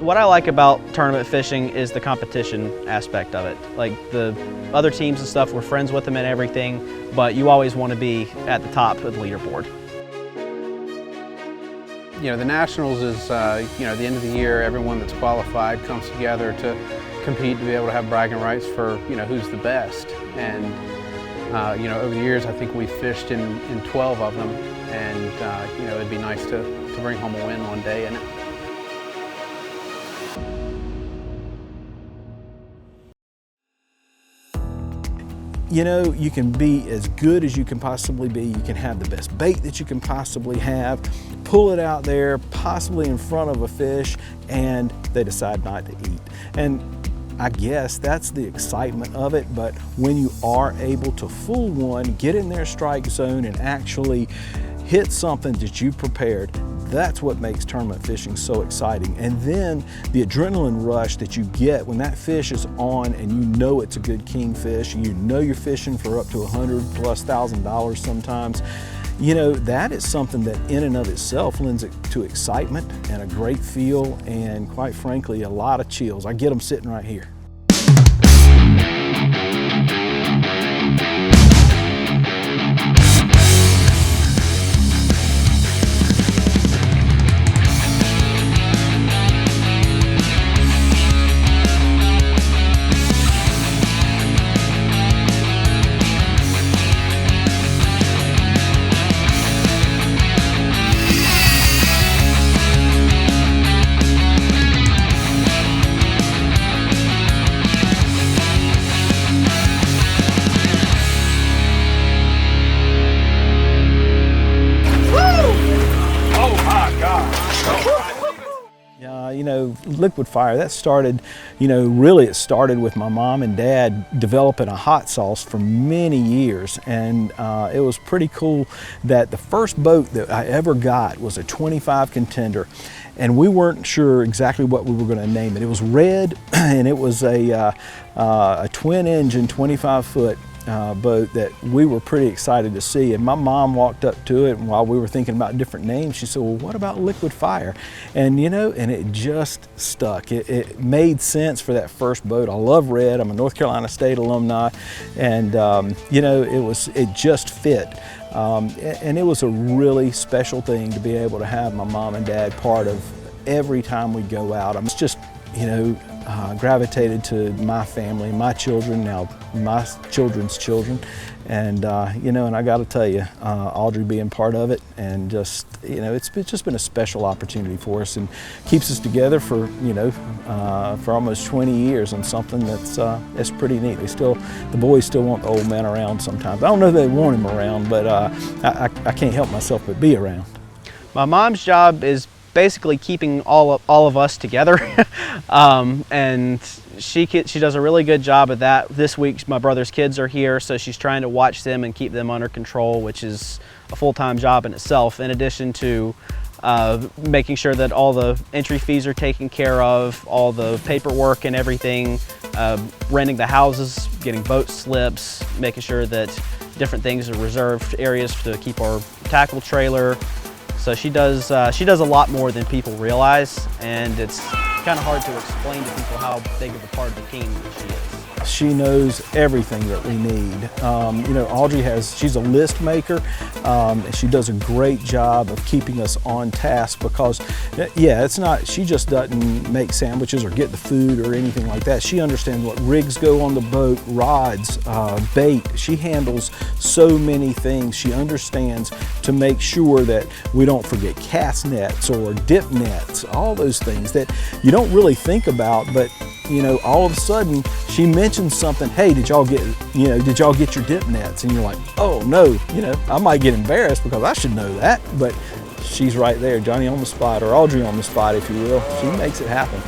What I like about tournament fishing is the competition aspect of it. Like the other teams and stuff, we're friends with them and everything, but you always want to be at the top of the leaderboard. You know, the Nationals is, you know, the end of the year, everyone that's qualified comes together to compete, to be able to have bragging rights for, you know, who's the best. And, you know, over the years, I think we've fished in 12 of them, and, you know, it'd be nice to bring home a win one day in it. You know, you can be as good as you can possibly be. You can have the best bait that you can possibly have, pull it out there, possibly in front of a fish, and they decide not to eat. And I guess that's the excitement of it, but when you are able to fool one, get in their strike zone and actually hit something that you prepared, that's what makes tournament fishing so exciting. And then the adrenaline rush that you get when that fish is on and you know it's a good kingfish, you know you're fishing for up to $100,000+ sometimes, you know, that is something that in and of itself lends it to excitement and a great feel and, quite frankly, a lot of chills. I get them sitting right here. You know, liquid fire, that started, you know, really it started with my mom and dad developing a hot sauce for many years. And it was pretty cool that the first boat that I ever got was a 25 contender. And we weren't sure exactly what we were going to name it. It was red, and it was a twin engine 25-foot boat that we were pretty excited to see. And my mom walked up to it, and while we were thinking about different names, she said, well, what about liquid fire? And you know, and it just stuck. It made sense for that first boat. I love red. I'm a North Carolina State alumni, and you know, it just fit. And it was a really special thing to be able to have my mom and dad part of every time we go out. I'm just, you know, gravitated to my family, my children, now my children's children. And, you know, and I got to tell you, Audrey being part of it, and just, you know, it's just been a special opportunity for us and keeps us together for, you know, for almost 20 years on something that's pretty neat. The boys still want the old man around sometimes. I don't know if they want him around, but I can't help myself but be around. My mom's job is basically keeping all of us together, and she does a really good job of that. This week my brother's kids are here, so she's trying to watch them and keep them under control, which is a full-time job in itself, in addition to making sure that all the entry fees are taken care of, all the paperwork and everything, renting the houses, getting boat slips, making sure that different things are reserved areas to keep our tackle trailer. So she does a lot more than people realize, and it's kind of hard to explain to people how big of a part of the team she is. She knows everything that we need. You know, Audrey she's a list maker, and she does a great job of keeping us on task because, yeah, she just doesn't make sandwiches or get the food or anything like that. She understands what rigs go on the boat, rods, bait. She handles so many things. She understands to make sure that we don't forget cast nets or dip nets, all those things that you don't really think about, but you know, all of a sudden she mentions something, hey, did y'all get your dip nets? And you're like, oh no, you know, I might get embarrassed because I should know that, but she's right there, Johnny on the spot, or Audrey on the spot, if you will. She makes it happen.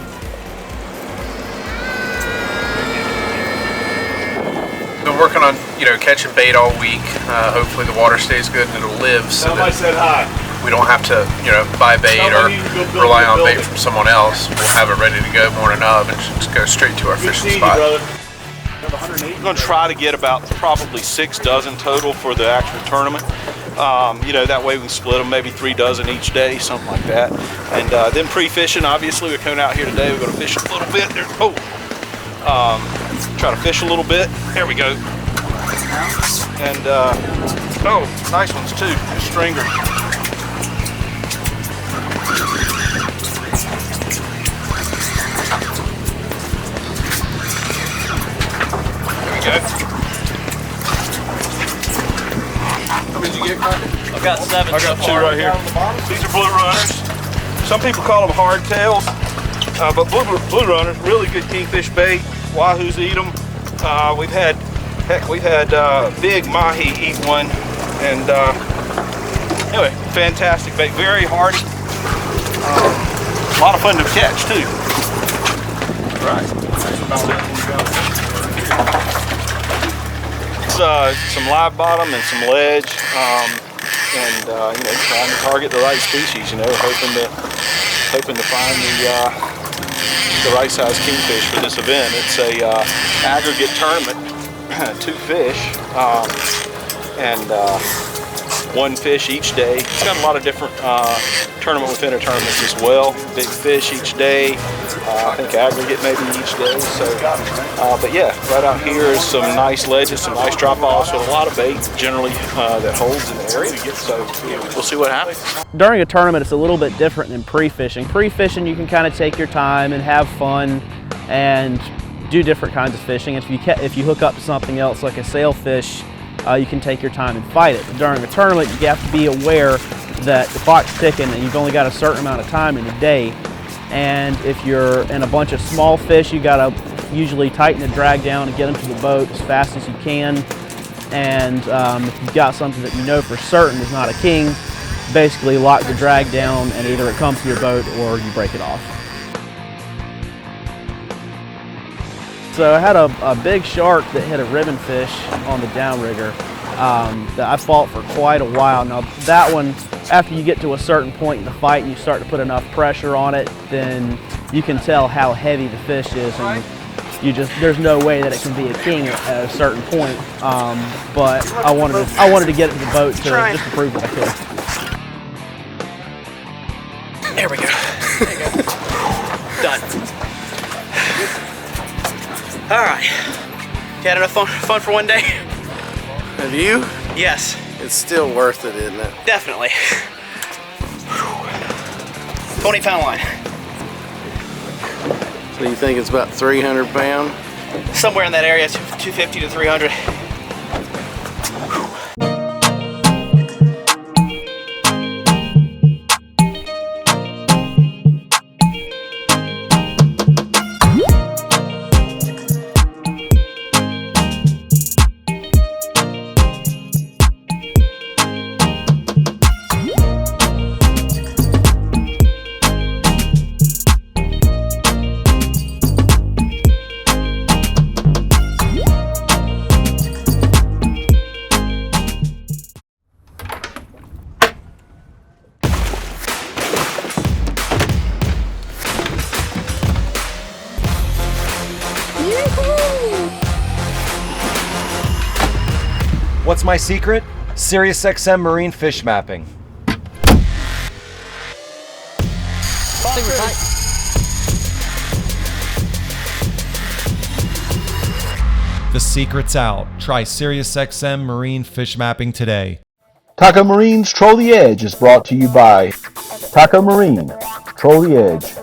Been working on, you know, catching bait all week. Hopefully the water stays good and it'll live so that we don't have to, you know, buy bait or rely on bait from someone else. We'll have it ready to go morning of and just go straight to our fishing spot. We're going to try to get about probably 6 dozen total for the actual tournament. You know, that way we can split them maybe 3 dozen each day, something like that. And then pre-fishing, obviously we're coming out here today. We're going to fish a little bit. There, try to fish a little bit. There we go. And oh, nice ones too, the stringers. There we go. How many did you get, Crockett? I've got 7 I got 2 right here. These are blue runners. Some people call them hardtails, but blue runners, really good kingfish bait. Wahoos eat them. We've had big mahi eat one, and anyway, fantastic bait, very hardy. A lot of fun to catch too. Right. Some live bottom and some ledge, and you know, trying to target the right species. You know, hoping to find the right size kingfish for this event. It's a aggregate tournament, 2 fish, and 1 fish each day. It's got a lot of different tournament within a tournament as well. Big fish each day, I think aggregate maybe each day. So, but yeah, right out here is some nice ledges, some nice drop-offs with a lot of bait generally that holds in the area. So we'll see what happens. During a tournament, it's a little bit different than pre-fishing. Pre-fishing, you can kind of take your time and have fun and do different kinds of fishing. If you hook up to something else like a sailfish, you can take your time and fight it. But during a tournament, you have to be aware that the clock's ticking and you've only got a certain amount of time in the day. And if you're in a bunch of small fish, you gotta usually tighten the drag down and get them to the boat as fast as you can. And if you've got something that you know for certain is not a king, basically lock the drag down and either it comes to your boat or you break it off. So I had a big shark that hit a ribbon fish on the downrigger that I fought for quite a while. Now that one, after you get to a certain point in the fight and you start to put enough pressure on it, then you can tell how heavy the fish is, and there's no way that it can be a king at a certain point. But I wanted to get it to the boat just to prove that I could. There we go. There you go. Done. All right. You had enough fun for one day? Have you? Yes. It's still worth it, isn't it? Definitely. 20-pound line. So you think it's about 300 pound? Somewhere in that area, 250 to 300. What's my secret? SiriusXM Marine Fish Mapping. The secret's out. Try SiriusXM Marine Fish Mapping today. Taco Marine's Troll the Edge is brought to you by Taco Marine, Troll the Edge.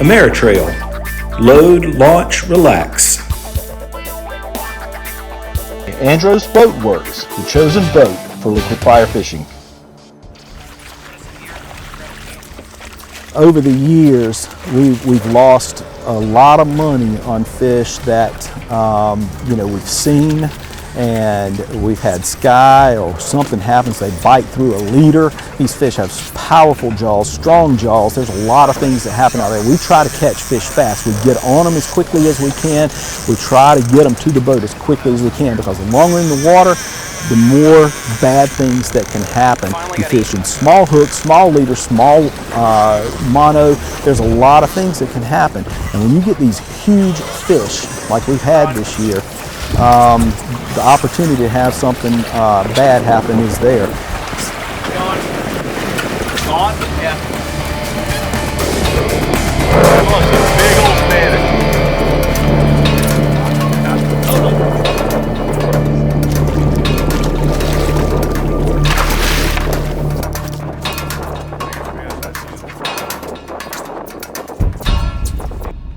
Ameritrail. Load, launch, relax. Andros Boat Works, the chosen boat for liquid fire fishing. Over the years, we've lost a lot of money on fish that we've seen, and we've had sky or something happens, they bite through a leader. These fish have powerful jaws, strong jaws. There's a lot of things that happen out there. We try to catch fish fast. We get on them as quickly as we can. We try to get them to the boat as quickly as we can, because the longer in the water, the more bad things that can happen. You fish in small hooks, small leader, small mono. There's a lot of things that can happen. And when you get these huge fish like we've had this year, the opportunity to have something bad happen is there. On? Yeah. Look, big old spanish.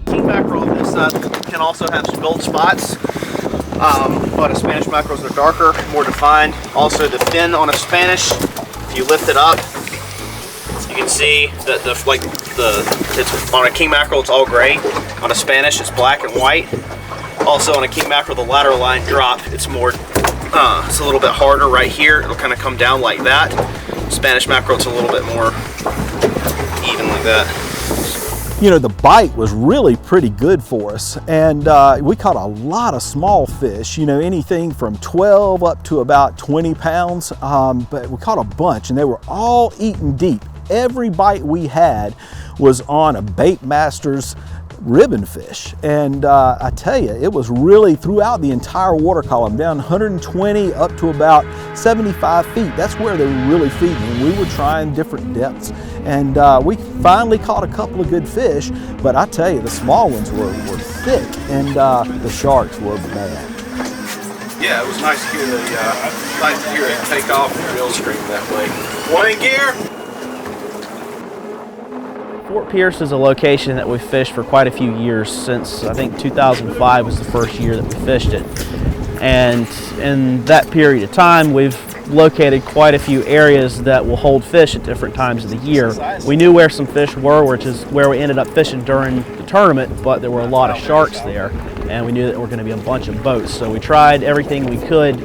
King mackerel can also have some gold spots, but a Spanish mackerels are darker, more defined. Also, the fin on a Spanish, if you lift it up, you can see that it's on a king mackerel it's all gray. On a Spanish it's black and white. Also on a king mackerel the lateral line drop, it's more it's a little bit harder right here. It'll kind of come down like that. Spanish mackerel it's a little bit more even like that. You know, the bite was really pretty good for us, and we caught a lot of small fish, you know, anything from 12 up to about 20 pounds, but we caught a bunch and they were all eaten deep. Every bite we had was on a Bait Masters ribbon fish, and I tell you, it was really throughout the entire water column, down 120 up to about 75 feet. That's where they were really feeding, and we were trying different depths, and we finally caught a couple of good fish, but I tell you, the small ones were thick, and the sharks were bad. Yeah, it was nice to hear it take off the reel stream that way. One in gear. Fort Pierce is a location that we've fished for quite a few years, since I think 2005 was the first year that we fished it. And in that period of time, we've located quite a few areas that will hold fish at different times of the year. We knew where some fish were, which is where we ended up fishing during the tournament, but there were a lot of sharks there, and we knew that there were going to be a bunch of boats. So we tried everything we could,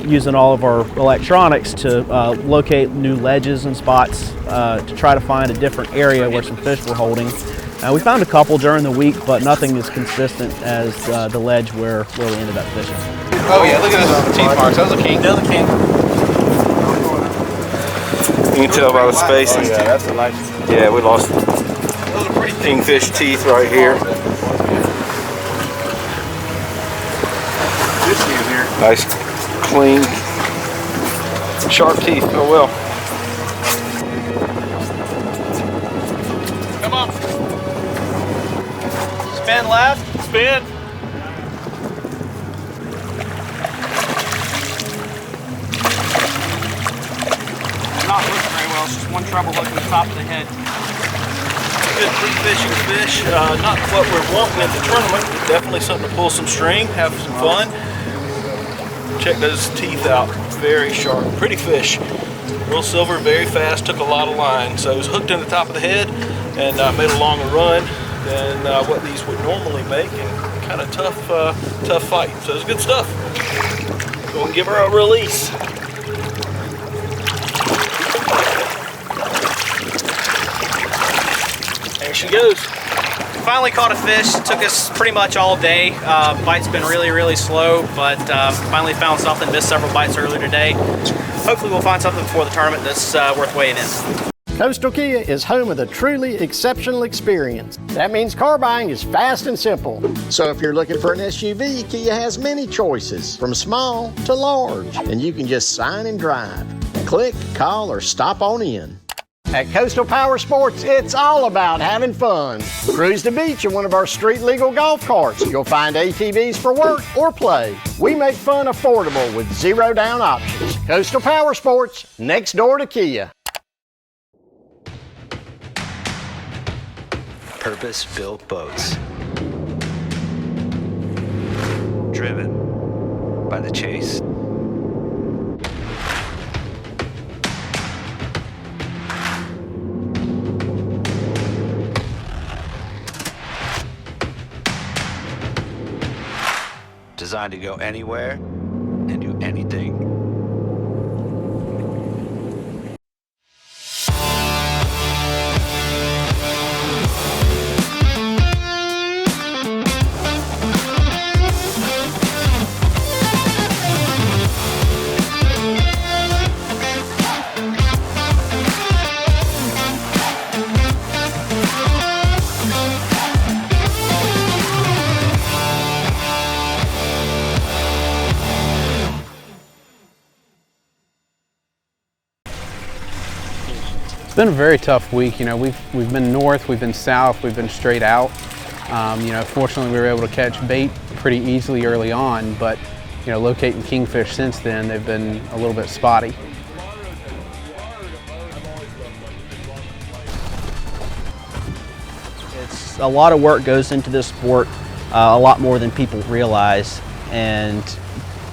using all of our electronics to locate new ledges and spots to try to find a different area where some fish were holding. We found a couple during the week, but nothing as consistent as the ledge where we ended up fishing. Oh yeah, look at those teeth marks. That was a king. That was a king. You can tell by the spacing. Yeah, that's a nice. Yeah, we lost kingfish teeth right here. Nice, clean, sharp teeth. Oh well. Come on. Spin left. Spin. Not looking very well. It's just one treble hook in the top of the head. Good free fishing fish. Not what we're wanting at the tournament, but definitely something to pull some string, have some fun. Check those teeth out. Very sharp. Pretty fish. Real silver, very fast, took a lot of line. So it was hooked in the top of the head and made a longer run than what these would normally make, and kind of tough fight. So it was good stuff. Go and give her a release. There she goes. Finally caught a fish. Took us pretty much all day. Bite's been really slow, but finally found something. Missed several bites earlier today. Hopefully we'll find something before the tournament that's worth weighing in. Coastal Kia is home of the truly exceptional experience. That means car buying is fast and simple. So if you're looking for an SUV, Kia has many choices, from small to large, and you can just sign and drive. Click, call, or stop on in. At Coastal Power Sports, it's all about having fun. Cruise the beach in one of our street legal golf carts. You'll find ATVs for work or play. We make fun affordable with zero down options. Coastal Power Sports, next door to Kia. Purpose-built boats. Driven by the chase. Designed to go anywhere and do anything. It's been a very tough week. You know, we've been north, we've been south, we've been straight out. You know, fortunately we were able to catch bait pretty easily early on, but you know, locating kingfish since then, they've been a little bit spotty. It's a lot of work goes into this sport, a lot more than people realize, and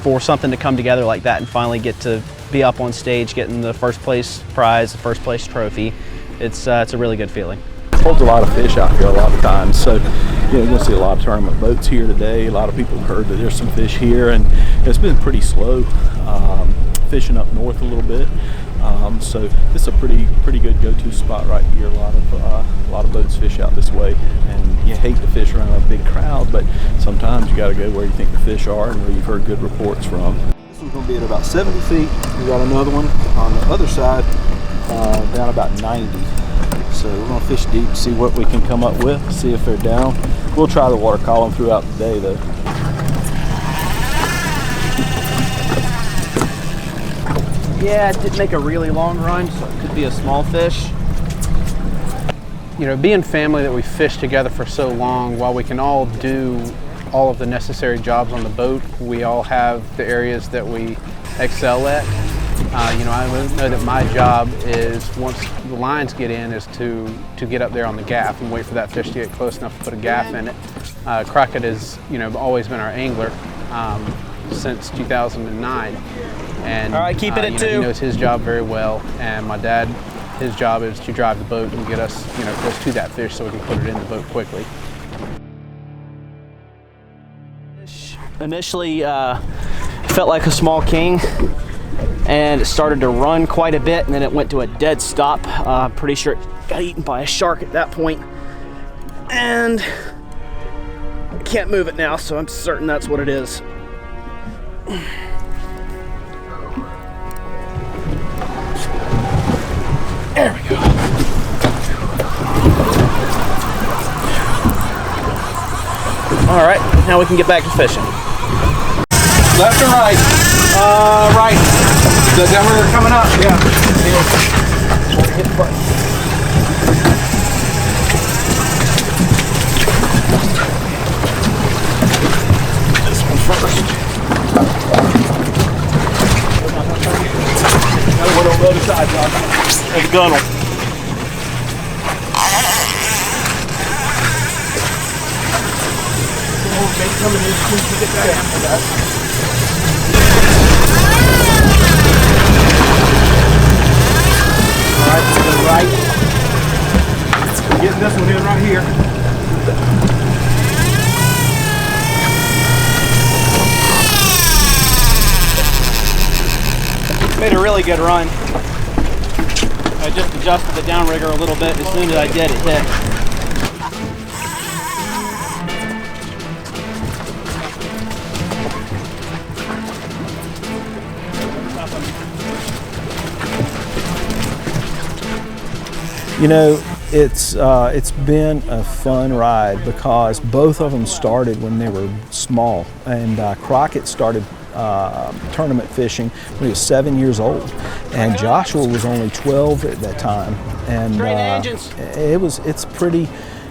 for something to come together like that and finally get to be up on stage getting the first place prize, the first place trophy, it's a really good feeling. Holds a lot of fish out here a lot of times, so you know, you're going to see a lot of tournament boats here today. A lot of people have heard that there's some fish here, and it's been pretty slow fishing up north a little bit. So it's a pretty good go-to spot right here. A lot of boats fish out this way, and you hate to fish around a big crowd, but sometimes you got to go where you think the fish are and where you've heard good reports from. This one's going to be at about 70 feet. We got another one on the other side down about 90. So we're going to fish deep, see what we can come up with, see if they're down. We'll try the water column throughout the day though. Yeah, it did make a really long run, so it could be a small fish. You know, being family that we fished together for so long, while we can all do all of the necessary jobs on the boat, we all have the areas that we excel at. You know, I know that my job is, once the lines get in, is to get up there on the gaff and wait for that fish to get close enough to put a gaff in it. Crockett has, you know, always been our angler since 2009. And all right, keep it at 2. He knows his job very well, and my dad, his job is to drive the boat and get us, you know, close to that fish so we can put it in the boat quickly. Initially felt like a small king, and it started to run quite a bit, and then it went to a dead stop. Pretty sure it got eaten by a shark at that point, and I can't move it now, so I'm certain that's what it is. There we go. All right, now we can get back to fishing. Left or right? Right. Is that where they're coming up? Yeah. Hit the button. This one first. Another one on the other side, Josh. There's a gunnel. Coming in, get that after that. Alright, to the right. Getting this one in right here. Made a really good run. I just adjusted the downrigger a little bit. As soon as I did, it hit. You know, it's been a fun ride because both of them started when they were small, and Crockett started tournament fishing when he was 7 years old, and Joshua was only 12 at that time, and it's pretty,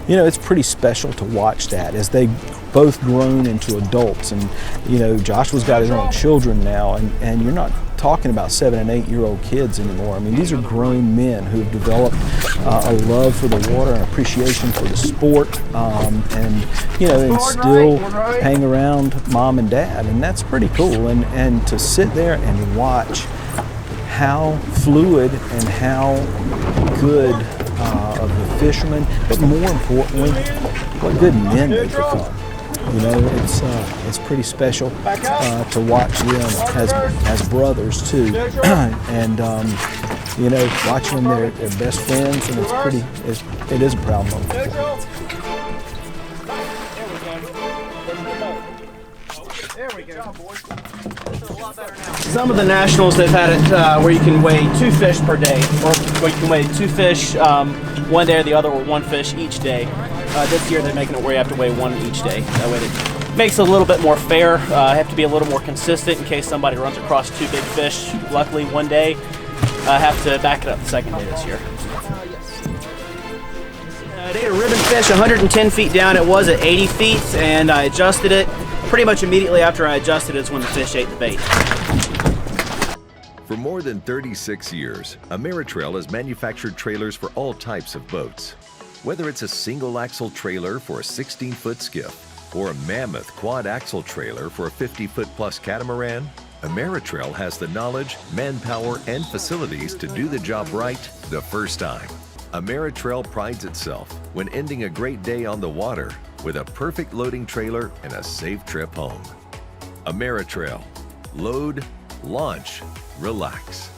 you know, it's pretty special to watch that as they both grown into adults. And you know, Joshua's got his own children now, and you're not talking about 7 and 8 year old kids anymore. I mean, these are grown men who've developed a love for the water and appreciation for the sport, and you know, and still hang around mom and dad, and that's pretty cool. And to sit there and watch how fluid and how good of the fishermen, but more importantly, what good men they've become. You know, it's pretty special to watch them as brothers too, and you know, watching them, they're best friends, and it is a proud moment. Some of the nationals, they've had it where you can weigh 2 fish per day, or where you can weigh 2 fish one day or the other, or 1 fish each day. This year they're making it where you have to weigh 1 each day. That way it makes it a little bit more fair. Have to be a little more consistent in case somebody runs across 2 big fish. Luckily one day, I have to back it up the second day this year. I ate a ribbon fish 110 feet down. It was at 80 feet, and I adjusted it. Pretty much immediately after I adjusted it is when the fish ate the bait. For more than 36 years, Ameritrail has manufactured trailers for all types of boats. Whether it's a single-axle trailer for a 16-foot skiff or a mammoth quad-axle trailer for a 50-foot-plus catamaran, Ameritrail has the knowledge, manpower, and facilities to do the job right the first time. Ameritrail prides itself when ending a great day on the water with a perfect loading trailer and a safe trip home. Ameritrail. Load, launch, relax.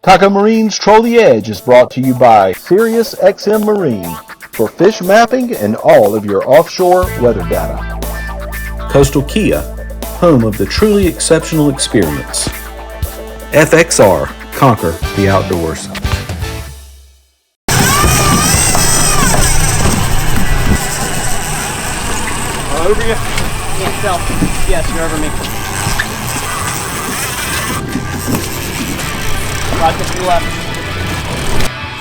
Taco Marine's Troll the Edge is brought to you by SiriusXM Marine for fish mapping and all of your offshore weather data. Coastal Kia, home of the truly exceptional experience. FXR, conquer the outdoors. Over you? Can't tell. Yes, you're over me. Right to the left.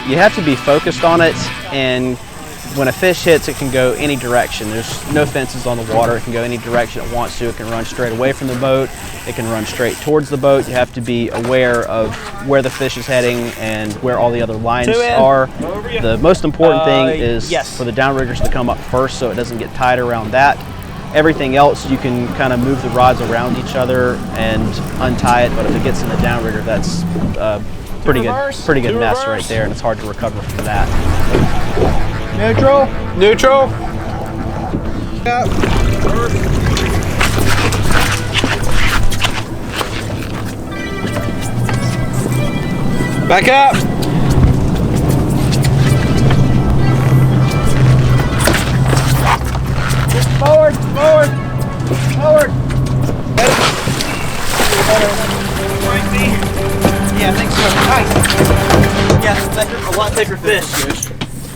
You have to be focused on it, and when a fish hits, it can go any direction. There's no fences on the water. It can go any direction it wants to. It can run straight away from the boat. It can run straight towards the boat. You have to be aware of where the fish is heading and where all the other lines are. The most important thing is for the downriggers to come up first so it doesn't get tied around that. Everything else, you can kind of move the rods around each other and untie it, but if it gets in the downrigger, that's pretty good mess right there, and it's hard to recover from that. Neutral. Neutral. Back up. Forward, forward, forward. Yeah, I think so. Nice. Yeah, a lot thicker fish.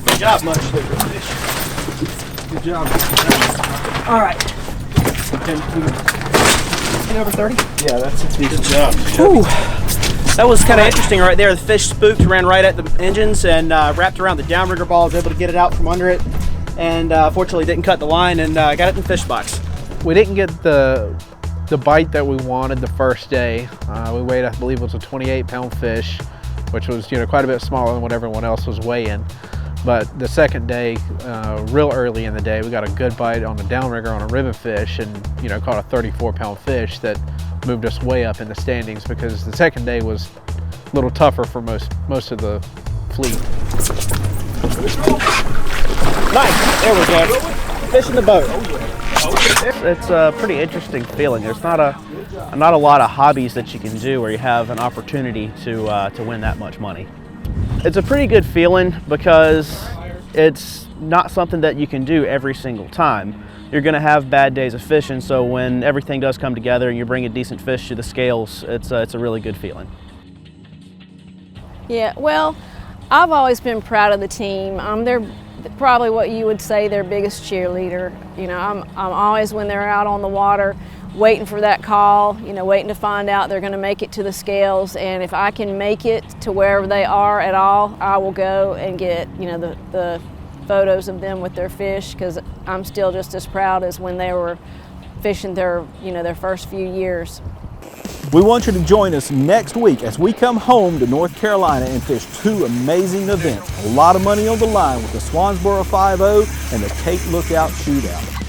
Good job, much thicker fish. Good job. All right. 10 over 30? Yeah, that's a decent job. Whew. That was kind of interesting right there. The fish spooked, ran right at the engines, and wrapped around the downrigger ball. I was able to get it out from under it, and fortunately didn't cut the line, and got it in the fish box. We didn't get the bite that we wanted the first day. We weighed, I believe it was a 28-pound fish, which was quite a bit smaller than what everyone else was weighing. But the second day, real early in the day, we got a good bite on the downrigger on a ribbon fish, and caught a 34-pound fish that moved us way up in the standings, because the second day was a little tougher for most of the fleet. Nice, there we go. Fish in the boat. It's a pretty interesting feeling. There's not a lot of hobbies that you can do where you have an opportunity to win that much money. It's a pretty good feeling because it's not something that you can do every single time. You're going to have bad days of fishing, so when everything does come together and you bring a decent fish to the scales, it's a really good feeling. Yeah, well, I've always been proud of the team. They're probably what you would say their biggest cheerleader. I'm always, when they're out on the water, waiting for that call, waiting to find out they're going to make it to the scales, and if I can make it to wherever they are at all, I will go and get the photos of them with their fish, because I'm still just as proud as when they were fishing their first few years. We want you to join us next week as we come home to North Carolina and fish two amazing events. A lot of money on the line with the Swansboro 5-0 and the Cape Lookout Shootout.